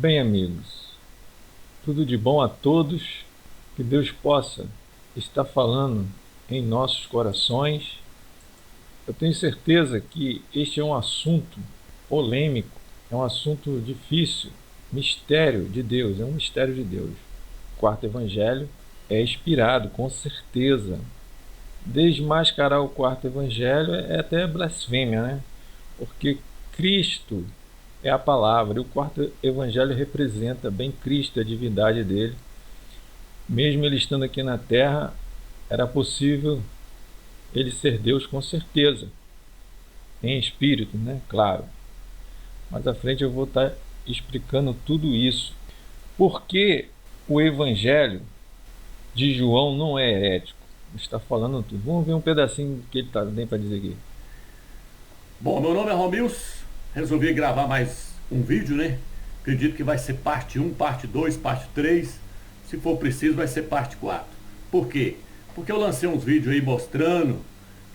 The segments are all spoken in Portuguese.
Bem, amigos, tudo de bom a todos, que Deus possa estar falando em nossos corações. Eu tenho certeza que este é um assunto polêmico, é um assunto difícil, mistério de Deus, é um mistério de Deus. O quarto evangelho é inspirado, com certeza. Desmascarar o quarto evangelho é até blasfêmia, né? Porque Cristo é a palavra, e o quarto evangelho representa bem Cristo, a divindade dele. Mesmo ele estando aqui na terra, era possível ele ser Deus com certeza, em espírito, né? Claro. Mais à frente eu vou estar explicando tudo isso. Por que o evangelho de João não é herético? Está falando tudo. Vamos ver um pedacinho que ele tem para dizer aqui. Bom, meu nome é Romils, resolvi gravar mais um vídeo, né? Acredito que vai ser parte 1, parte 2, parte 3. Se for preciso, vai ser parte 4. Por quê? Porque eu lancei uns vídeos aí mostrando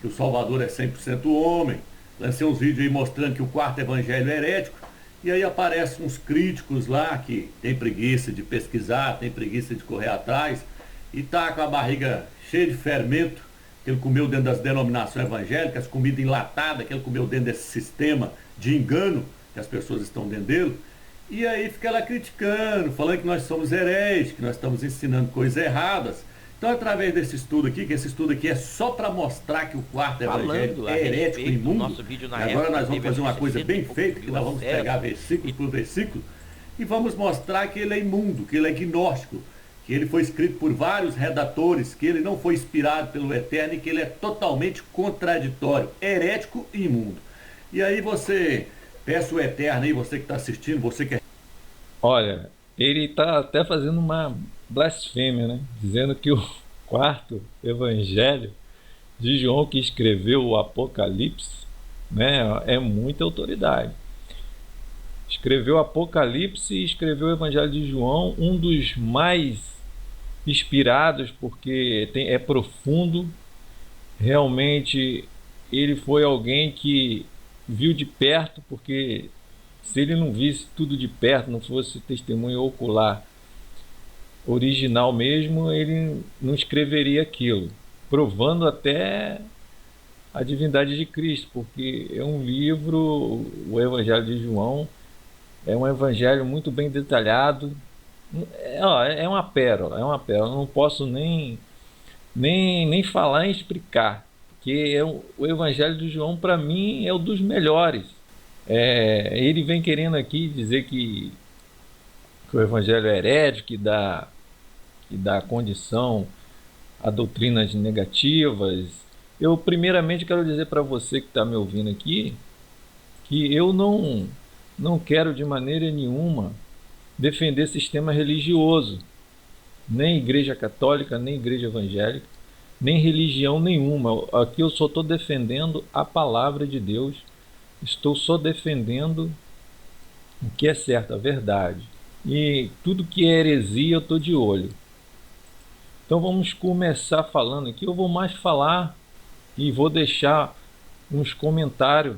que o Salvador é 100% homem. Lancei uns vídeos aí mostrando que o quarto evangelho é herético. E aí aparecem uns críticos lá que tem preguiça de pesquisar, tem preguiça de correr atrás e tá com a barriga cheia de fermento que ele comeu dentro das denominações evangélicas, comida enlatada que ele comeu dentro desse sistema de engano que as pessoas estão dentro dele. E aí fica lá criticando, falando que nós somos hereges, que nós estamos ensinando coisas erradas. Então, através desse estudo aqui, que esse estudo aqui é só para mostrar que o quarto evangelho Falando a é herético e respeito do imundo, nosso vídeo e na agora época, nós vamos teve fazer acho uma que coisa 60 e bem poucos feita, que mil nós vamos pegar acessos. versículo E por versículo, e vamos mostrar que ele é imundo, que ele é gnóstico, que ele foi escrito por vários redatores, que ele não foi inspirado pelo Eterno e que ele é totalmente contraditório, herético e imundo. E aí você, peça o Eterno aí, você que está assistindo, você que é... Olha, ele está até fazendo uma blasfêmia, né? Dizendo que o quarto evangelho de João, que escreveu o Apocalipse, né, é muita autoridade. Escreveu o Apocalipse e escreveu o Evangelho de João, um dos mais inspirados, porque é profundo. Realmente, ele foi alguém que viu de perto, porque se ele não visse tudo de perto, não fosse testemunho ocular original mesmo, ele não escreveria aquilo, provando até a divindade de Cristo, porque é um livro, o Evangelho de João, é um evangelho muito bem detalhado. É uma pérola, é uma pérola. Eu não posso nem falar em explicar, porque o Evangelho de João, para mim, é um dos melhores. Ele vem querendo aqui dizer que o Evangelho é herético, que dá condição a doutrinas negativas. Eu, primeiramente, quero dizer para você que está me ouvindo aqui que eu não quero de maneira nenhuma defender sistema religioso, nem igreja católica, nem igreja evangélica, nem religião nenhuma. Aqui eu só estou defendendo a palavra de Deus, estou só defendendo o que é certo, a verdade. E tudo que é heresia eu estou de olho. Então vamos começar falando aqui. Eu vou mais falar e vou deixar uns comentários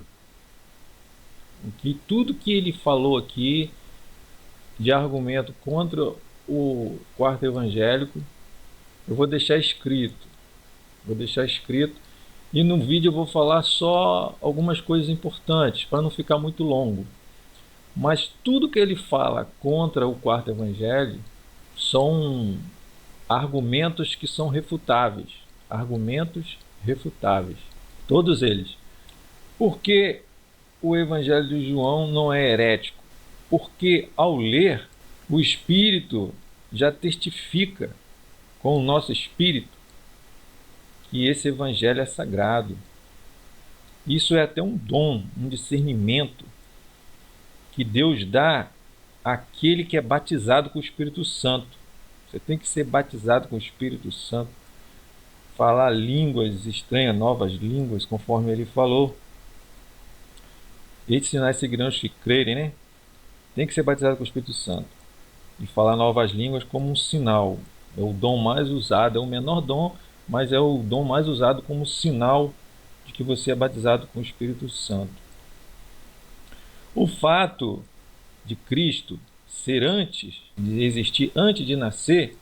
que tudo que ele falou aqui de argumento contra o quarto evangélico, eu vou deixar escrito. Vou deixar escrito. E no vídeo eu vou falar só algumas coisas importantes, para não ficar muito longo. Mas tudo que ele fala contra o quarto evangelho são argumentos que são refutáveis. Argumentos refutáveis. Todos eles. Por que o evangelho de João não é herético? Porque ao ler, o Espírito já testifica com o nosso espírito que esse evangelho é sagrado. Isso é até um dom, um discernimento que Deus dá àquele que é batizado com o Espírito Santo. Você tem que ser batizado com o Espírito Santo, falar línguas estranhas, novas línguas, conforme ele falou. Estes sinais seguirão os que crerem, né? Tem que ser batizado com o Espírito Santo e falar novas línguas como um sinal. É o dom mais usado, é o menor dom, mas é o dom mais usado como sinal de que você é batizado com o Espírito Santo. O fato de Cristo ser antes, de existir antes de nascer,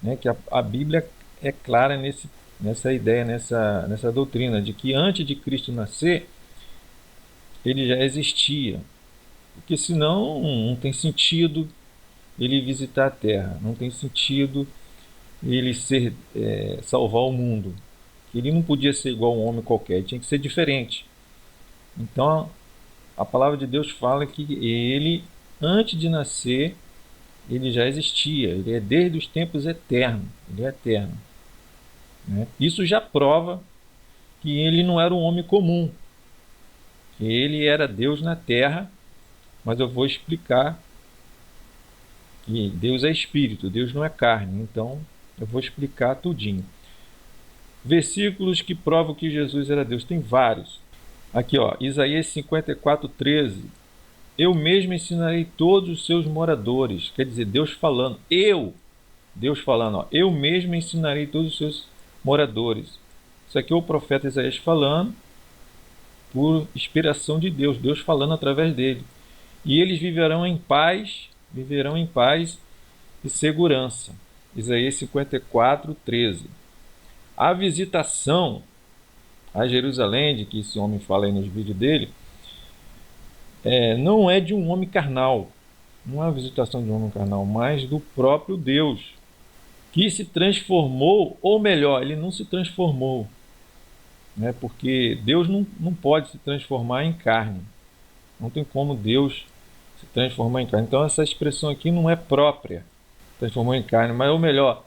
né, que a Bíblia é clara nessa ideia, nessa doutrina, de que antes de Cristo nascer, ele já existia. Porque senão não tem sentido ele visitar a Terra, não tem sentido ele salvar o mundo. Ele não podia ser igual a um homem qualquer, ele tinha que ser diferente. Então a palavra de Deus fala que ele, antes de nascer, ele já existia, ele é desde os tempos eternos, ele é eterno, né? Isso já prova que ele não era um homem comum, que ele era Deus na terra, mas eu vou explicar que Deus é espírito, Deus não é carne, então eu vou explicar tudinho. Versículos que provam que Jesus era Deus, tem vários. Aqui, ó, Isaías 54:13. Eu mesmo ensinarei todos os seus moradores. Quer dizer, Deus falando, ó, eu mesmo ensinarei todos os seus moradores. Isso aqui é o profeta Isaías falando por inspiração de Deus, Deus falando através dele. E eles viverão em paz e segurança. Isaías 54:13. A visitação a Jerusalém, de que esse homem fala aí nos vídeos dele, não é de um homem carnal, não é a visitação de um homem carnal, mas do próprio Deus, que se transformou, ou melhor, ele não se transformou, né? Porque Deus não pode se transformar em carne, não tem como Deus se transformar em carne. Então essa expressão aqui não é própria, transformou em carne, mas ou melhor,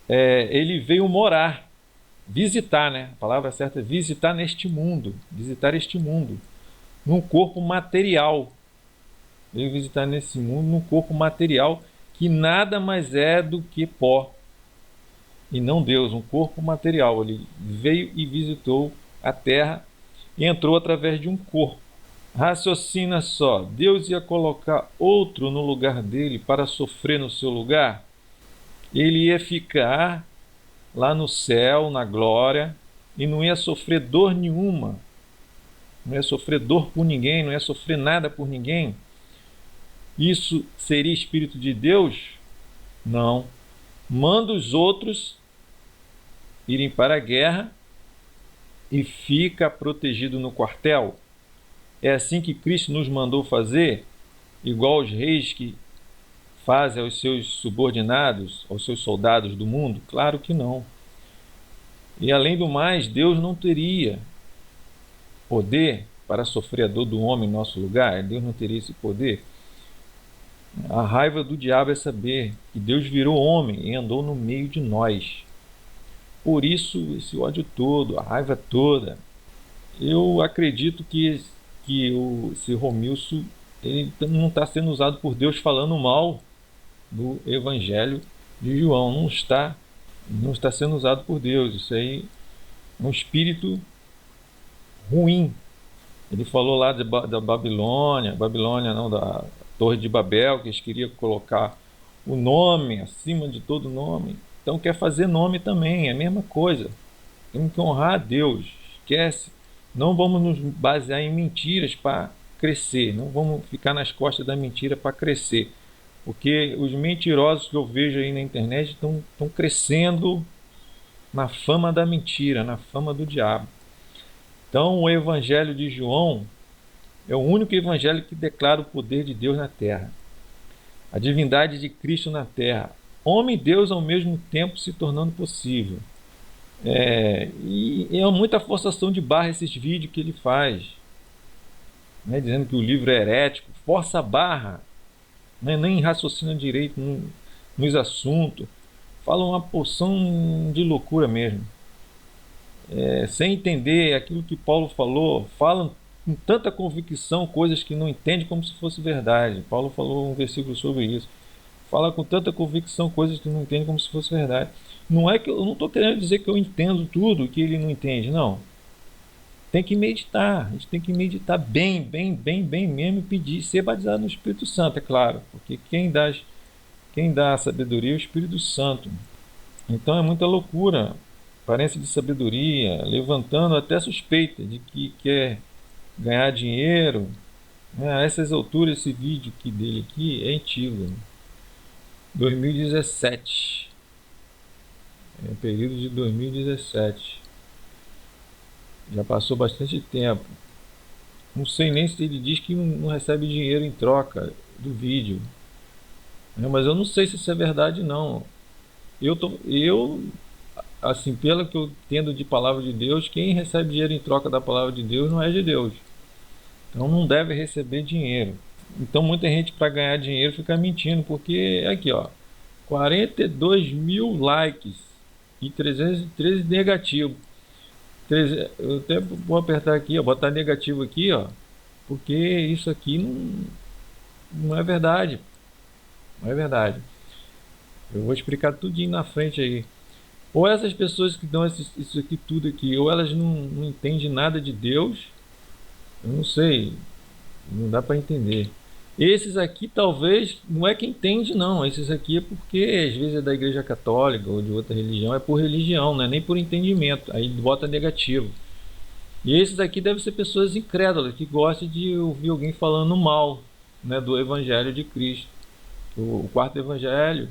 ele veio morar, visitar, né? A palavra certa é visitar este mundo, num corpo material. Veio visitar nesse mundo num corpo material que nada mais é do que pó, e não Deus, um corpo material. Ele veio e visitou a terra e entrou através de um corpo. Raciocina só, Deus ia colocar outro no lugar dele para sofrer no seu lugar? Ele ia ficar lá no céu, na glória, e não ia sofrer dor nenhuma, não ia sofrer dor por ninguém, não ia sofrer nada por ninguém. Isso seria Espírito de Deus? Não. Manda os outros irem para a guerra e fica protegido no quartel. É assim que Cristo nos mandou fazer, igual os reis que fazem aos seus subordinados, aos seus soldados do mundo? Claro que não. E além do mais, Deus não teria poder para sofrer a dor do homem em nosso lugar. Deus não teria esse poder. A raiva do diabo é saber que Deus virou homem e andou no meio de nós. Por isso esse ódio todo, a raiva toda. Eu acredito que esse Romilson, ele não está sendo usado por Deus falando mal do Evangelho de João. Não está sendo usado por Deus. Isso aí é um espírito ruim. Ele falou lá da Babilônia não, da Torre de Babel, que eles queriam colocar o nome acima de todo nome. Então quer fazer nome também, é a mesma coisa. Temos que honrar a Deus. Esquece. Não vamos nos basear em mentiras para crescer. Não vamos ficar nas costas da mentira para crescer. Porque os mentirosos que eu vejo aí na internet estão crescendo na fama da mentira, na fama do diabo. Então o Evangelho de João é o único evangelho que declara o poder de Deus na terra, a divindade de Cristo na terra, homem e Deus ao mesmo tempo se tornando possível. E é muita forçação de barra esses vídeos que ele faz, né, dizendo que o livro é herético, força a barra, né, nem raciocina direito nos assuntos, fala uma porção de loucura mesmo, sem entender aquilo que Paulo falou, falam com tanta convicção coisas que não entende como se fosse verdade. Paulo falou um versículo sobre isso. Fala com tanta convicção coisas que não entende como se fosse verdade. Não é que eu não estou querendo dizer que eu entendo tudo que ele não entende, não. Tem que meditar, a gente tem que meditar bem mesmo e pedir, ser batizado no Espírito Santo, é claro, porque quem dá a sabedoria é o Espírito Santo. Então é muita loucura, aparência de sabedoria, levantando até suspeita de que quer ganhar dinheiro, A essas alturas, esse vídeo dele aqui é antigo, 2017. É período de 2017. Já passou bastante tempo. Não sei nem se ele diz que não recebe dinheiro em troca do vídeo. Mas eu não sei se isso é verdade, não. Eu, assim, pelo que eu entendo de palavra de Deus, quem recebe dinheiro em troca da palavra de Deus não é de Deus. Então não deve receber dinheiro. Então muita gente para ganhar dinheiro fica mentindo, porque aqui, ó, 42 mil likes e 313 negativos. Eu até vou apertar aqui, ó, botar negativo aqui, ó, porque isso aqui não é verdade. Não é verdade. Eu vou explicar tudinho na frente aí. Ou essas pessoas que dão isso aqui tudo aqui, ou elas não entendem nada de Deus, eu não sei, não dá para entender. Esses aqui talvez não é que entende, não. Esses aqui é porque às vezes é da igreja católica ou de outra religião, é por religião, não é nem por entendimento. Aí bota negativo. E esses aqui devem ser pessoas incrédulas que gostam de ouvir alguém falando mal, né, do Evangelho de Cristo. O quarto Evangelho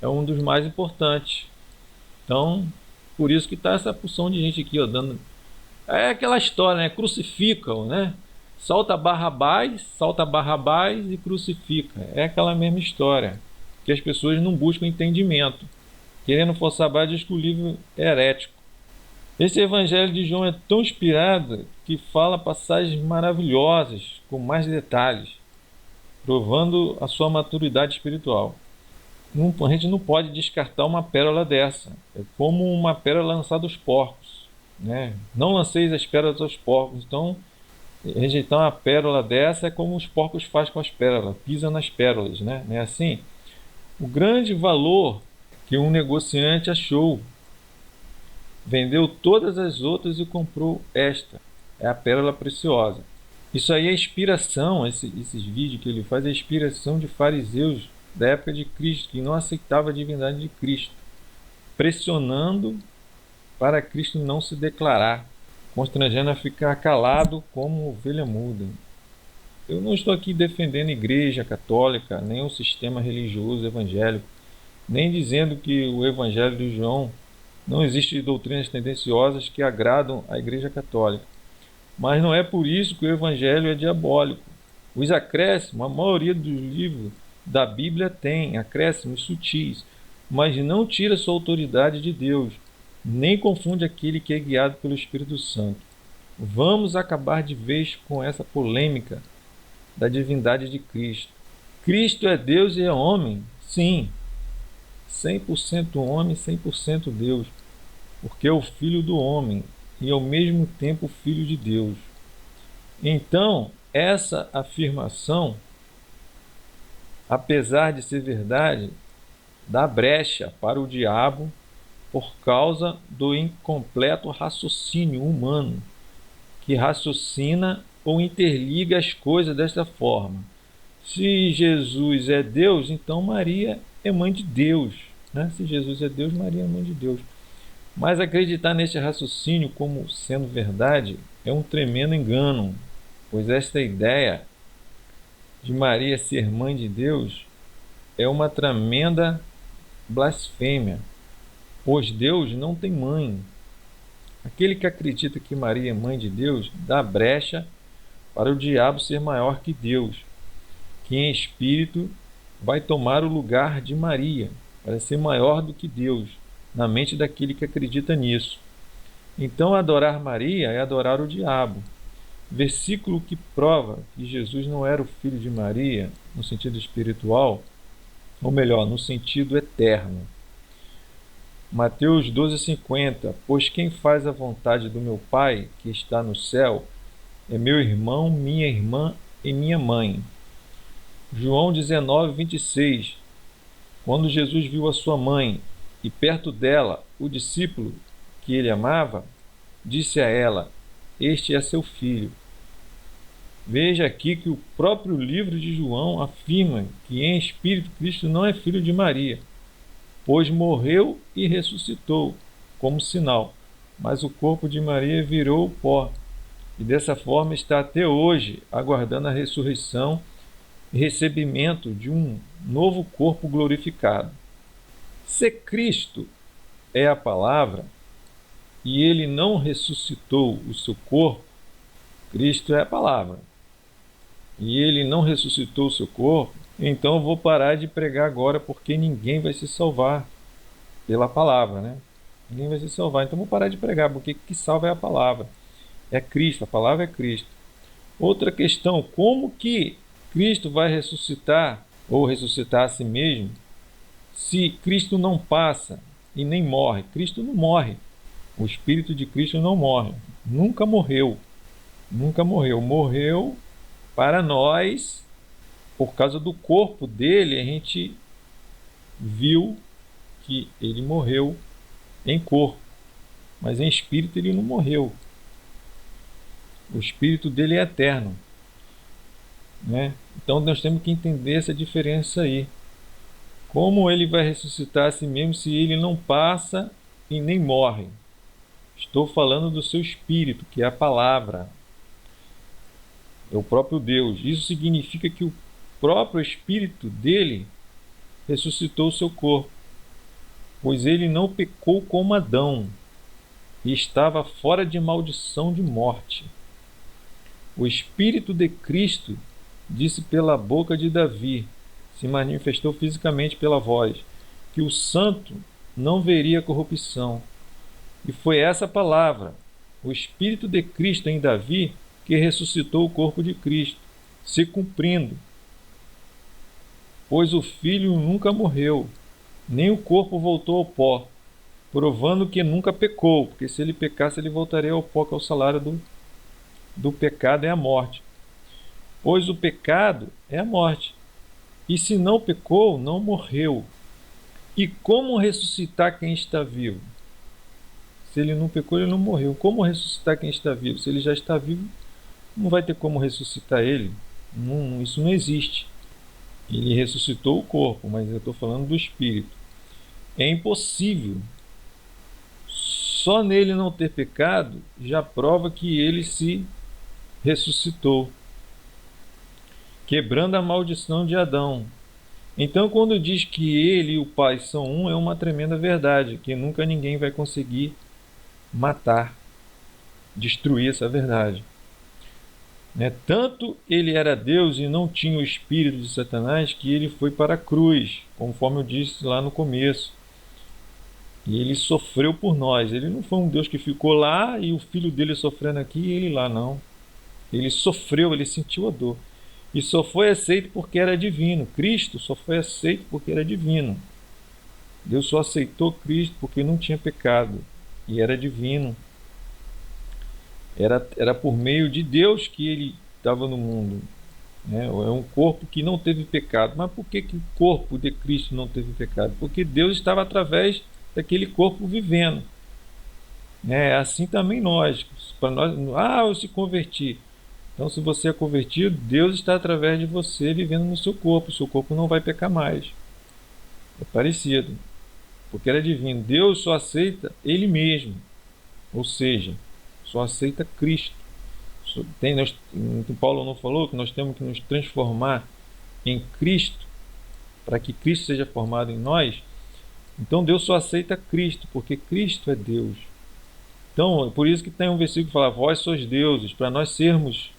é um dos mais importantes. Então, por isso que está essa porção de gente aqui, ó, dando. É aquela história, né? Crucificam, né? Salta Barrabás e crucifica. É aquela mesma história. Que as pessoas não buscam entendimento. Querendo forçar a barra, diz que o livro é herético. Esse Evangelho de João é tão inspirado que fala passagens maravilhosas, com mais detalhes, provando a sua maturidade espiritual. A gente não pode descartar uma pérola dessa. É como uma pérola lançada aos porcos, né? Não lanceis as pérolas aos porcos. Então, rejeitar uma pérola dessa é como os porcos fazem com as pérolas, pisam nas pérolas, né? Não é assim? O grande valor que um negociante achou, vendeu todas as outras e comprou esta, é a pérola preciosa. Isso aí é inspiração, esses vídeos que ele faz é inspiração de fariseus da época de Cristo, que não aceitava a divindade de Cristo, pressionando para Cristo não se declarar, constrangendo a ficar calado como ovelha muda. Eu não estou aqui defendendo a igreja católica, nem o sistema religioso evangélico, nem dizendo que o evangelho de João não existe doutrinas tendenciosas que agradam à igreja católica. Mas não é por isso que o evangelho é diabólico. Os acréscimos, a maioria dos livros da Bíblia tem acréscimos sutis, mas não tira sua autoridade de Deus, nem confunde aquele que é guiado pelo Espírito Santo. Vamos acabar de vez com essa polêmica da divindade de Cristo. Cristo é Deus e é homem? Sim, 100% homem, 100% Deus, porque é o Filho do homem e ao mesmo tempo Filho de Deus. Então, essa afirmação, apesar de ser verdade, dá brecha para o diabo por causa do incompleto raciocínio humano, que raciocina ou interliga as coisas desta forma. Se Jesus é Deus, então Maria é mãe de Deus, né? Se Jesus é Deus, Maria é mãe de Deus. Mas acreditar neste raciocínio como sendo verdade é um tremendo engano, pois esta ideia de Maria ser mãe de Deus é uma tremenda blasfêmia, pois Deus não tem mãe. Aquele que acredita que Maria é mãe de Deus dá brecha para o diabo ser maior que Deus, que em espírito vai tomar o lugar de Maria, para ser maior do que Deus, na mente daquele que acredita nisso. Então, adorar Maria é adorar o diabo. Versículo que prova que Jesus não era o filho de Maria, no sentido espiritual, ou melhor, no sentido eterno. Mateus 12,50: Pois quem faz a vontade do meu Pai, que está no céu, é meu irmão, minha irmã e minha mãe. João 19:26: Quando Jesus viu a sua mãe e perto dela o discípulo que ele amava, disse a ela: Este é seu filho. Veja aqui que o próprio livro de João afirma que em espírito Cristo não é filho de Maria, pois morreu e ressuscitou como sinal, mas o corpo de Maria virou pó. e dessa forma está até hoje aguardando a ressurreição e recebimento de um novo corpo glorificado. Se Cristo é a palavra e ele não ressuscitou o seu corpo, Cristo é a palavra e ele não ressuscitou o seu corpo, então eu vou parar de pregar agora, porque ninguém vai se salvar pela palavra, né? Ninguém vai se salvar, então eu vou parar de pregar, porque o que salva é a palavra, é Cristo, a palavra é Cristo. Outra questão, como que Cristo vai ressuscitar ou ressuscitar a si mesmo se Cristo não passa e nem morre? Cristo não morre, o Espírito de Cristo não morre, nunca morreu, morreu para nós. Por causa do corpo dele, a gente viu que ele morreu em corpo, mas em espírito ele não morreu. O espírito dele é eterno, né? Então nós temos que entender essa diferença aí. Como ele vai ressuscitar a si mesmo se ele não passa e nem morre? Estou falando do seu espírito, que é a palavra, é o próprio Deus. Isso significa que o próprio espírito dele ressuscitou o seu corpo, pois ele não pecou como Adão e estava fora de maldição de morte. O Espírito de Cristo disse pela boca de Davi, se manifestou fisicamente pela voz, que o santo não veria corrupção. E foi essa palavra, o Espírito de Cristo em Davi, que ressuscitou o corpo de Cristo, se cumprindo. Pois o Filho nunca morreu, nem o corpo voltou ao pó, provando que nunca pecou, porque se ele pecasse, ele voltaria ao pó, que é o salário do pecado, é a morte. Pois o pecado é a morte. E se não pecou, não morreu. E como ressuscitar quem está vivo? Se ele não pecou, ele não morreu. Como ressuscitar quem está vivo? Se ele já está vivo, não vai ter como ressuscitar ele. Não, isso não existe. Ele ressuscitou o corpo, mas eu estou falando do espírito. É impossível. Só nele não ter pecado já prova que ele se ressuscitou, quebrando a maldição de Adão. Então, quando diz que ele e o Pai são um, é uma tremenda verdade, que nunca ninguém vai conseguir matar, destruir essa verdade. Tanto ele era Deus e não tinha o espírito de Satanás, que ele foi para a cruz, conforme eu disse lá no começo. E ele sofreu por nós. Ele não foi um Deus que ficou lá e o filho dele sofrendo aqui e ele lá, não. Ele sofreu, ele sentiu a dor. E só foi aceito porque era divino. Cristo só foi aceito porque era divino. Deus só aceitou Cristo porque não tinha pecado e era divino. Era por meio de Deus que ele estava no mundo. É um corpo que não teve pecado. Mas por que o corpo de Cristo não teve pecado? Porque Deus estava através daquele corpo vivendo. Assim também nós. Para nós, eu se converti. Então, se você é convertido, Deus está através de você vivendo no seu corpo. O seu corpo não vai pecar mais. É parecido, porque era divino. Deus só aceita Ele mesmo, ou seja, só aceita Cristo. Paulo não falou que nós temos que nos transformar em Cristo, para que Cristo seja formado em nós? Então Deus só aceita Cristo, porque Cristo é Deus. Então, por isso que tem um versículo que fala: vós sois deuses. Para nós sermos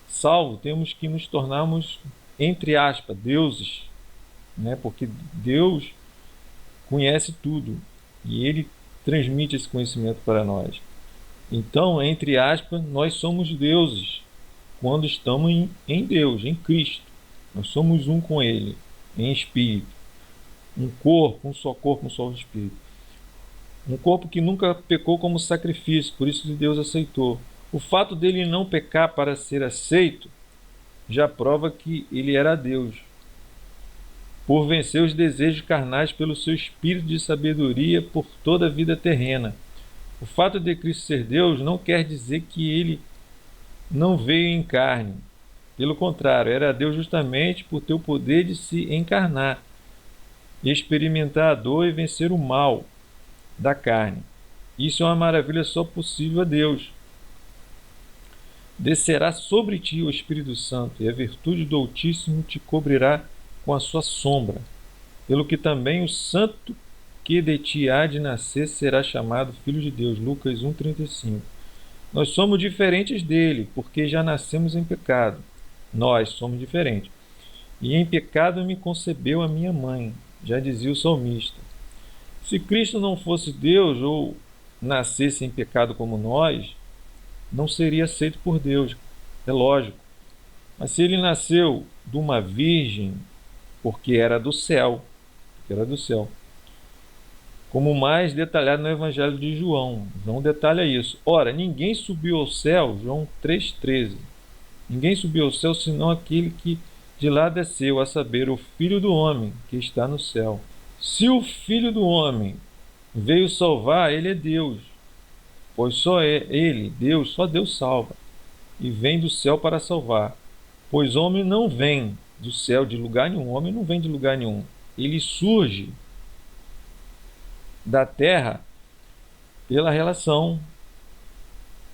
salvos, temos que nos tornarmos, entre aspas, deuses, porque Deus conhece tudo e Ele transmite esse conhecimento para nós. Então, entre aspas, nós somos deuses quando estamos em Deus, em Cristo. Nós somos um com Ele, em espírito. Um corpo, um só espírito. Um corpo que nunca pecou como sacrifício, por isso que Deus aceitou. O fato dele não pecar para ser aceito já prova que ele era Deus, por vencer os desejos carnais pelo seu espírito de sabedoria por toda a vida terrena. O fato de Cristo ser Deus não quer dizer que ele não veio em carne. Pelo contrário, era Deus justamente por ter o poder de se encarnar, experimentar a dor e vencer o mal da carne. Isso é uma maravilha só possível a Deus. Descerá sobre ti o Espírito Santo, e a virtude do Altíssimo te cobrirá com a sua sombra. Pelo que também o santo que de ti há de nascer será chamado Filho de Deus. Lucas 1,35. Nós somos diferentes dele, porque já nascemos em pecado. Nós somos diferentes. E em pecado me concebeu a minha mãe, já dizia o salmista. Se Cristo não fosse Deus ou nascesse em pecado como nós, não seria aceito por Deus, é lógico. Mas se ele nasceu de uma virgem, porque era do céu, como mais detalhado no Evangelho de João. João detalha isso. Ora, ninguém subiu ao céu, João 3,13. Ninguém subiu ao céu senão aquele que de lá desceu, a saber, o Filho do Homem que está no céu. Se o Filho do Homem veio salvar, ele é Deus, pois só é ele, Deus, só Deus salva, e vem do céu para salvar. Pois homem não vem do céu de lugar nenhum, homem não vem de lugar nenhum. Ele surge da terra pela relação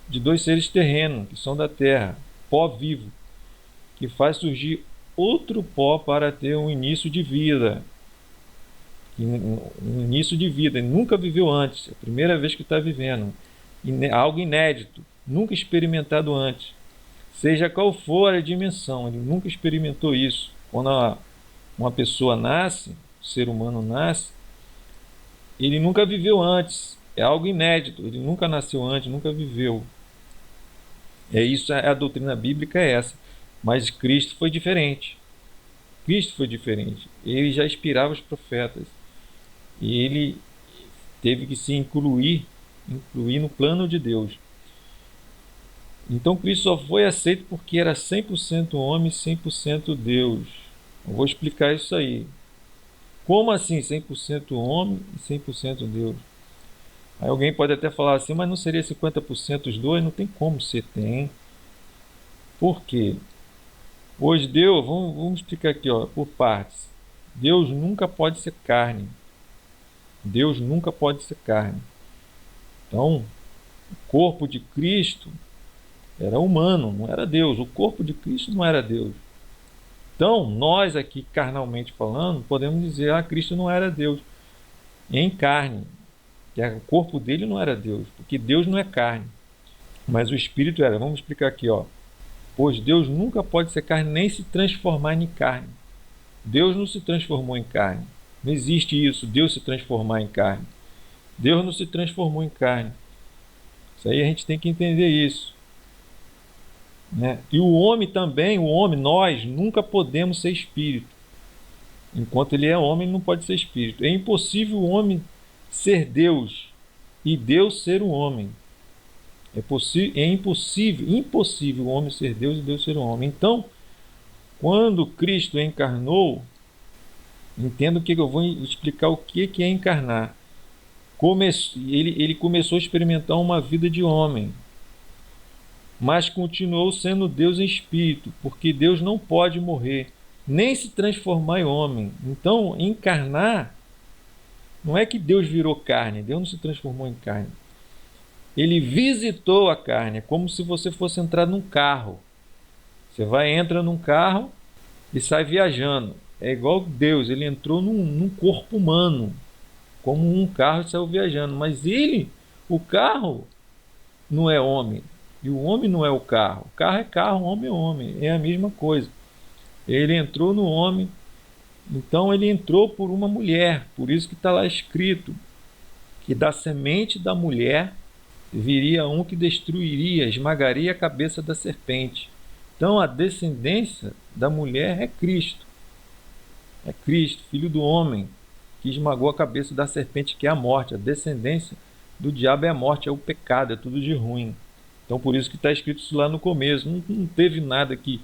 de dois seres terrenos, que são da terra, pó vivo, que faz surgir outro pó para ter um início de vida. Um início de vida, ele nunca viveu antes, é a primeira vez que está vivendo. Algo inédito, nunca experimentado antes. Seja qual for a dimensão, ele nunca experimentou isso. Quando uma pessoa nasce, o ser humano nasce, ele nunca viveu antes, é algo inédito, ele nunca nasceu antes, nunca viveu. É isso, a doutrina bíblica é essa. Mas Cristo foi diferente. Cristo foi diferente. Ele já inspirava os profetas. E ele teve que se incluir no plano de Deus. Então Cristo só foi aceito porque era 100% homem e 100% Deus. Eu vou explicar isso aí. Como assim 100% homem e 100% Deus? Aí alguém pode até falar assim, mas não seria 50% os dois? Não tem como ser, tem. Por quê? Pois Deus, vamos explicar aqui, por partes. Deus nunca pode ser carne. Deus nunca pode ser carne. Então, o corpo de Cristo era humano, não era Deus. O corpo de Cristo não era Deus. Então, nós aqui, carnalmente falando, podemos dizer, Cristo não era Deus em carne. Que o corpo dele não era Deus, porque Deus não é carne. Mas o Espírito era. Vamos explicar aqui, Pois Deus nunca pode ser carne, nem se transformar em carne. Deus não se transformou em carne. Não existe isso, Deus se transformar em carne. Deus não se transformou em carne. Isso aí a gente tem que entender isso. Né? E o homem também, nós nunca podemos ser espírito. Enquanto ele é homem, ele não pode ser espírito. É impossível o homem ser Deus e Deus ser o homem. É impossível o homem ser Deus e Deus ser o homem. Então, quando Cristo encarnou, entenda que eu vou explicar o que é encarnar. Ele começou a experimentar uma vida de homem, mas continuou sendo Deus em espírito, porque Deus não pode morrer, nem se transformar em homem. Então, encarnar não é que Deus virou carne, Deus não se transformou em carne. Ele visitou a carne, como se você fosse entrar num carro. Você entra num carro e sai viajando. É igual Deus, ele entrou num corpo humano, como um carro, e saiu viajando. Mas o carro, não é homem. E o homem não é o carro. O carro é carro, o homem é homem. É a mesma coisa. Ele entrou no homem, então ele entrou por uma mulher. Por isso que está lá escrito que da semente da mulher viria um que destruiria, esmagaria a cabeça da serpente. Então a descendência da mulher é Cristo. É Cristo, filho do homem, que esmagou a cabeça da serpente, que é a morte. A descendência do diabo é a morte, é o pecado, é tudo de ruim. Então por isso que está escrito isso lá no começo. Não teve nada que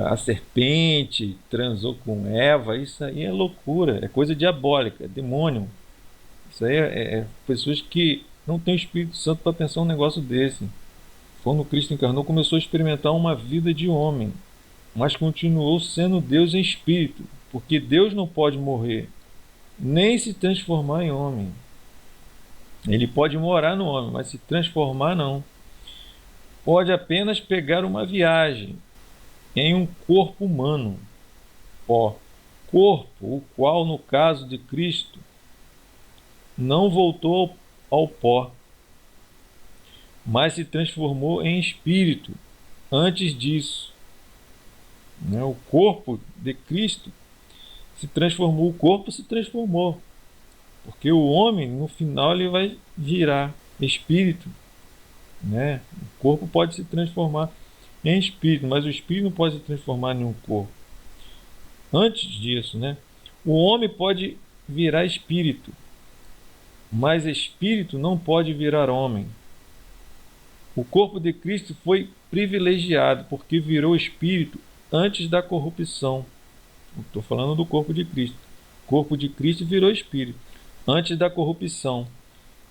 a serpente transou com Eva. Isso aí é loucura, é coisa diabólica, é demônio. Isso aí é pessoas que não têm o Espírito Santo para pensar um negócio desse. Quando Cristo encarnou, começou a experimentar uma vida de homem, mas continuou sendo Deus em espírito, porque Deus não pode morrer, nem se transformar em homem. Ele pode morar no homem, mas se transformar não. pode apenas pegar uma viagem em um corpo humano, pó, corpo, o qual, no caso de Cristo, não voltou ao pó, mas se transformou em espírito antes disso. O corpo de Cristo se transformou, o corpo se transformou, porque o homem, no final, ele vai virar espírito. O corpo pode se transformar em espírito, mas o espírito não pode se transformar em um corpo. Antes disso, o homem pode virar espírito, mas espírito não pode virar homem. O corpo de Cristo foi privilegiado porque virou espírito antes da corrupção. Estou falando do corpo de Cristo. O corpo de Cristo virou espírito antes da corrupção.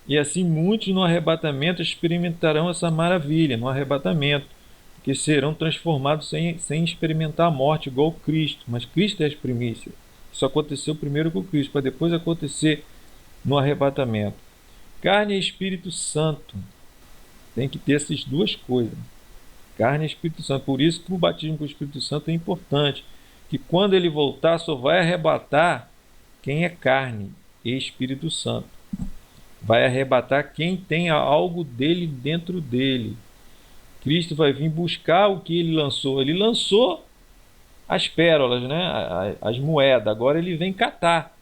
E assim muitos no arrebatamento experimentarão essa maravilha, no arrebatamento, que serão transformados sem experimentar a morte, igual Cristo. Mas Cristo é as primícias. Isso aconteceu primeiro com Cristo, para depois acontecer no arrebatamento. Carne e Espírito Santo. Tem que ter essas duas coisas. Carne e Espírito Santo. Por isso que o batismo com o Espírito Santo é importante. Que quando ele voltar, só vai arrebatar quem é carne e Espírito Santo. Vai arrebatar quem tem algo dele dentro dele. Cristo vai vir buscar o que ele lançou. Ele lançou as pérolas, as moedas. Agora ele vem catar.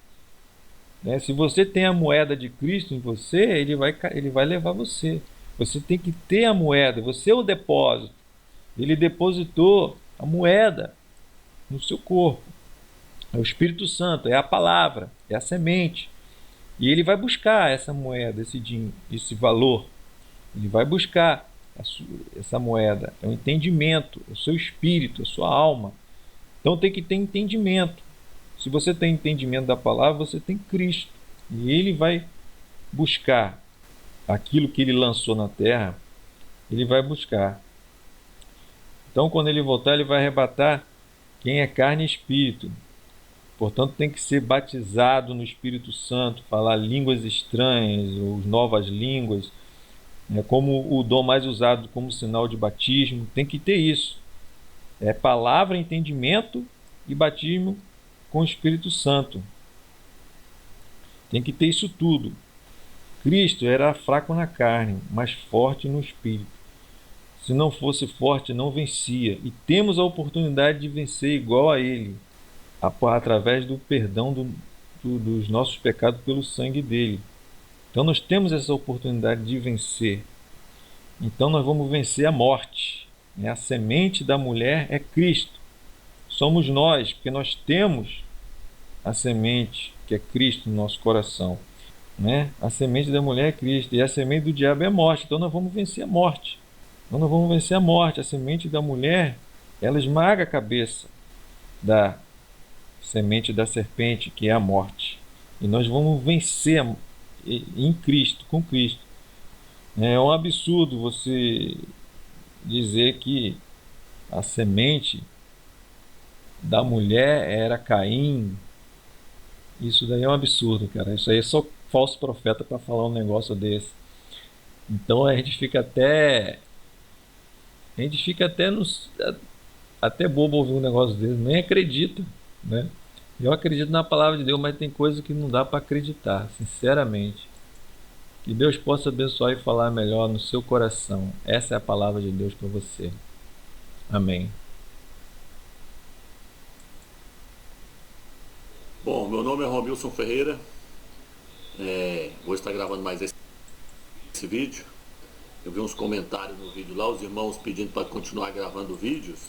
Se você tem a moeda de Cristo em você, ele vai levar você. Você tem que ter a moeda. Você é o depósito. Ele depositou a moeda no seu corpo. É o Espírito Santo, é a palavra, é a semente. E ele vai buscar essa moeda, esse valor. Ele vai buscar essa moeda. É o entendimento, é o seu espírito, a sua alma. Então tem que ter entendimento. Se você tem entendimento da palavra, você tem Cristo. E ele vai buscar aquilo que ele lançou na terra. Ele vai buscar. Então quando ele voltar, ele vai arrebatar quem é carne e espírito. Portanto, tem que ser batizado no Espírito Santo, falar línguas estranhas ou novas línguas, como o dom mais usado como sinal de batismo. Tem que ter isso. É palavra, entendimento e batismo com o Espírito Santo. Tem que ter isso tudo. Cristo era fraco na carne, mas forte no Espírito. Se não fosse forte, não vencia. E temos a oportunidade de vencer igual a Ele, através do perdão dos nossos pecados pelo sangue dele. Então nós temos essa oportunidade de vencer. Então nós vamos vencer a morte. A semente da mulher é Cristo. Somos nós, porque nós temos a semente que é Cristo no nosso coração. A semente da mulher é Cristo. E a semente do diabo é a morte. Então nós vamos vencer a morte. Então nós vamos vencer a morte. A semente da mulher, ela esmaga a cabeça da semente da serpente, que é a morte. E nós vamos vencer em Cristo, com Cristo. É um absurdo você dizer que a semente da mulher era Caim. Isso daí é um absurdo, cara. Isso aí é só falso profeta para falar um negócio desse. Então a gente fica até até bobo ouvir um negócio desse, nem acredita, Eu acredito na palavra de Deus, mas tem coisas que não dá para acreditar, sinceramente. Que Deus possa abençoar e falar melhor no seu coração. Essa é a palavra de Deus para você. Amém. Bom, meu nome é Romilson Ferreira. Vou estar gravando mais esse vídeo. Eu vi uns comentários no vídeo lá, os irmãos pedindo para continuar gravando vídeos.